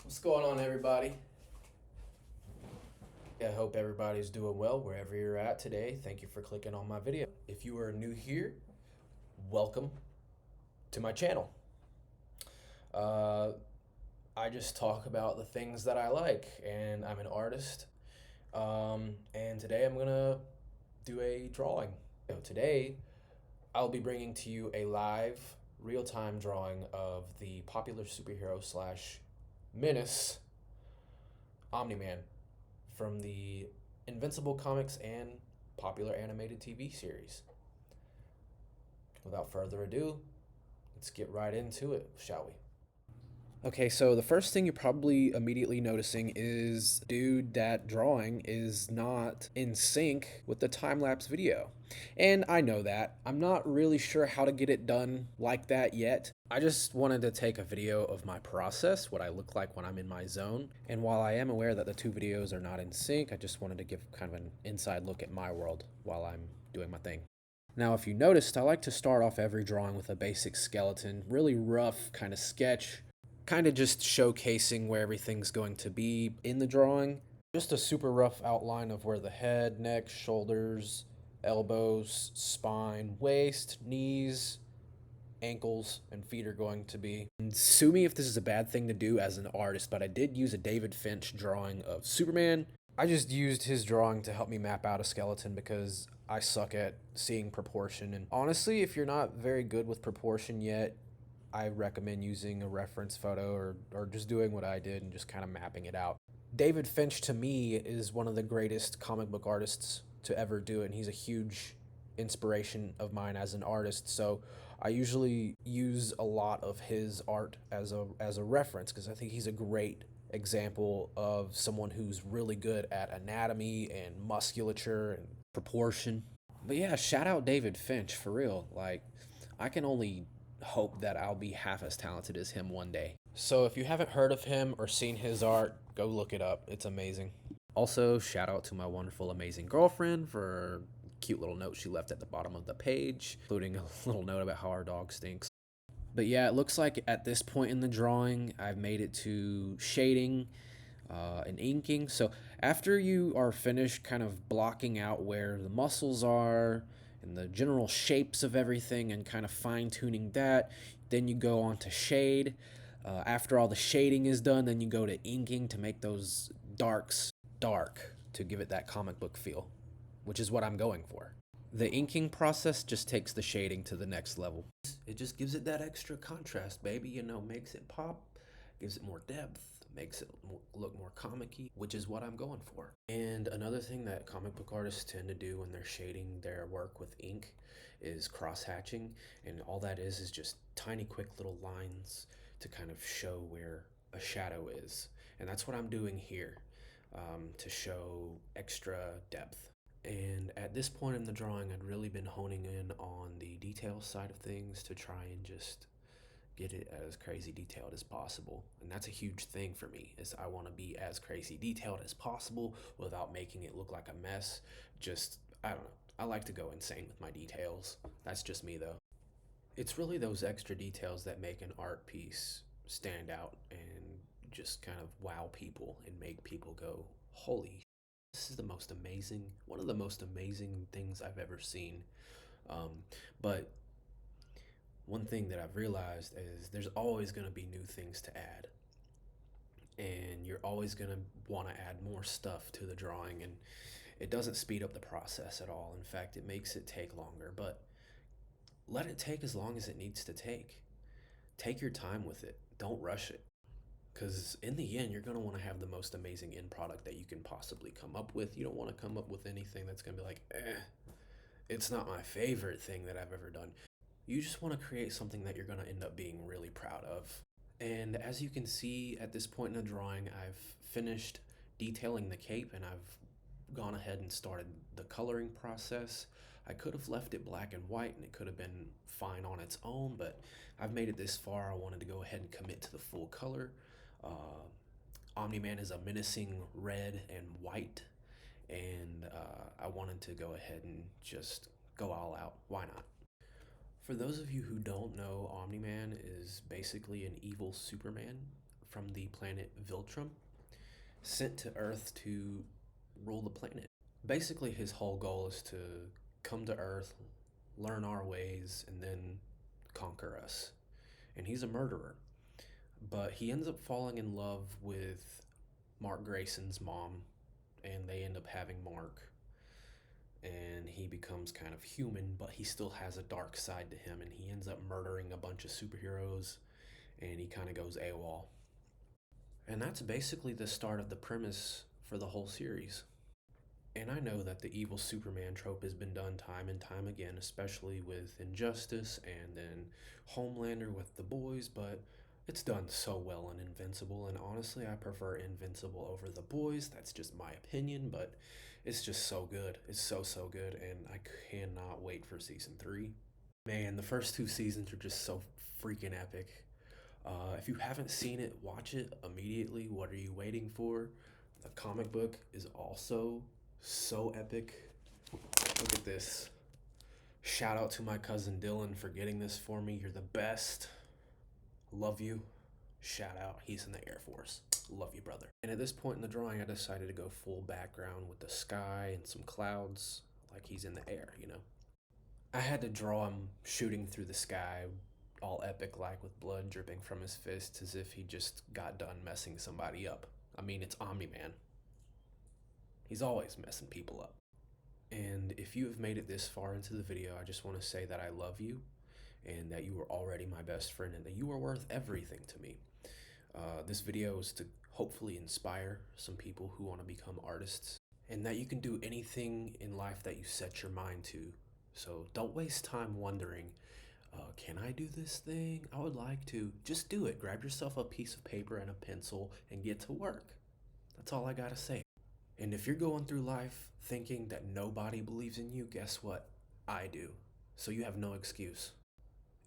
What's going on, everybody? I hope everybody's doing well wherever you're at today. Thank you for clicking on my video. If you are new here, welcome to my channel. Uh, I just talk about the things that I like, and I'm an artist. And today I'm gonna do a drawing. Today, I'll be bringing to you a live, real-time drawing of the popular superhero slash menace, Omni-Man, from the Invincible comics and popular animated TV series. Without further ado, let's get right into it, shall we? Okay, so the first thing you're probably immediately noticing is, dude, that drawing is not in sync with the time-lapse video. And I know that. I'm not really sure how to get it done like that yet. I just wanted to take a video of my process, what I look like when I'm in my zone. And while I am aware that the two videos are not in sync, I just wanted to give kind of an inside look at my world while I'm doing my thing. Now, if you noticed, I like to start off every drawing with a basic skeleton, really rough kind of sketch, kind of just showcasing where everything's going to be in the drawing. Just a super rough outline of where the head, neck, shoulders, elbows, spine, waist, knees, ankles, and feet are going to be. And sue me if this is a bad thing to do as an artist, but I did use a David Finch drawing of Superman. I just used his drawing to help me map out a skeleton because I suck at seeing proportion. And honestly, if you're not very good with proportion yet, I recommend using a reference photo or just doing what I did and just kind of mapping it out. David Finch, to me, is one of the greatest comic book artists to ever do it, and he's a huge inspiration of mine as an artist. So I usually use a lot of his art as a reference because I think he's a great example of someone who's really good at anatomy and musculature and proportion. But yeah, shout out David Finch for real. Like, I can only hope that I'll be half as talented as him one day. So if you haven't heard of him or seen his art, go look it up. It's amazing. Also, shout out to my wonderful, amazing girlfriend for a cute little note she left at the bottom of the page, including a little note about how our dog stinks. But yeah, it looks like at this point in the drawing, I've made it to shading and inking. So after you are finished kind of blocking out where the muscles are and the general shapes of everything and kind of fine tuning that, then you go on to shade. After all the shading is done, then you go to inking to make those darks dark to give it that comic book feel, which is what I'm going for. The inking process just takes the shading to the next level. It just gives it that extra contrast, baby, makes it pop, gives it more depth, makes it look more comic-y, which is what I'm going for. And another thing that comic book artists tend to do when they're shading their work with ink is cross-hatching, and all that is just tiny, quick little lines to kind of show where a shadow is. And that's what I'm doing here, to show extra depth. And at this point in the drawing, I'd really been honing in on the detail side of things to try and just get it as crazy detailed as possible. And that's a huge thing for me, is I want to be as crazy detailed as possible without making it look like a mess. Just, I don't know. I like to go insane with my details. That's just me though. It's really those extra details that make an art piece stand out and just kind of wow people and make people go, holy, this is one of the most amazing things I've ever seen. But one thing that I've realized is there's always going to be new things to add. And you're always going to want to add more stuff to the drawing. And it doesn't speed up the process at all. In fact, it makes it take longer. But let it take as long as it needs to take. Take your time with it. Don't rush it. Because in the end, you're going to want to have the most amazing end product that you can possibly come up with. You don't want to come up with anything that's going to be like, it's not my favorite thing that I've ever done. You just want to create something that you're going to end up being really proud of. And as you can see at this point in the drawing, I've finished detailing the cape and I've gone ahead and started the coloring process. I could have left it black and white and it could have been fine on its own, but I've made it this far. I wanted to go ahead and commit to the full color. Omni-Man is a menacing red and white, and I wanted to go ahead and just go all out. Why not? For those of you who don't know, Omni-Man is basically an evil Superman from the planet Viltrum, sent to Earth to rule the planet. Basically, his whole goal is to come to Earth, learn our ways, and then conquer us. And he's a murderer. But he ends up falling in love with Mark Grayson's mom, and they end up having Mark. And he becomes kind of human, but he still has a dark side to him, and he ends up murdering a bunch of superheroes, and he kind of goes AWOL. And that's basically the start of the premise for the whole series. And I know that the evil Superman trope has been done time and time again, especially with Injustice and then Homelander with The Boys, but it's done so well in Invincible, and honestly, I prefer Invincible over The Boys. That's just my opinion, but it's just so good. It's so good, and I cannot wait for season 3. Man, the first 2 seasons are just so freaking epic. If you haven't seen it, watch it immediately. What are you waiting for? The comic book is also so epic. Look at this. Shout out to my cousin Dylan for getting this for me. You're the best. Love you. Shout out. He's in the Air Force. Love you, brother. And at this point in the drawing, I decided to go full background with the sky and some clouds, like he's in the air, you know? I had to draw him shooting through the sky, all epic like, with blood dripping from his fist as if he just got done messing somebody up. I mean, it's Omni-Man. He's always messing people up. And if you have made it this far into the video, I just want to say that I love you, and that you are already my best friend, and that you are worth everything to me. This video is to hopefully inspire some people who want to become artists, and that you can do anything in life that you set your mind to. So don't waste time wondering, can I do this thing? I would like to. Just do it. Grab yourself a piece of paper and a pencil and get to work. That's all I gotta say. And if you're going through life thinking that nobody believes in you, guess what? I do. So you have no excuse.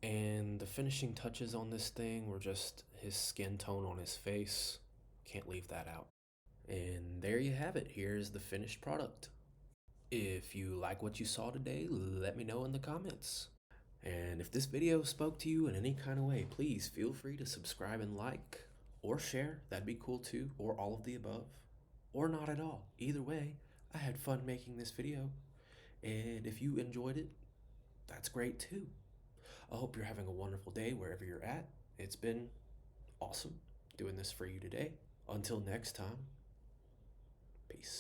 And the finishing touches on this thing were just his skin tone on his face. Can't leave that out. And there you have it. Here's the finished product. If you like what you saw today, let me know in the comments. And if this video spoke to you in any kind of way, please feel free to subscribe and like, or share. That'd be cool too, or all of the above, or not at all. Either way, I had fun making this video, and if you enjoyed it, that's great too. I hope you're having a wonderful day wherever you're at. It's been awesome doing this for you today. Until next time, peace.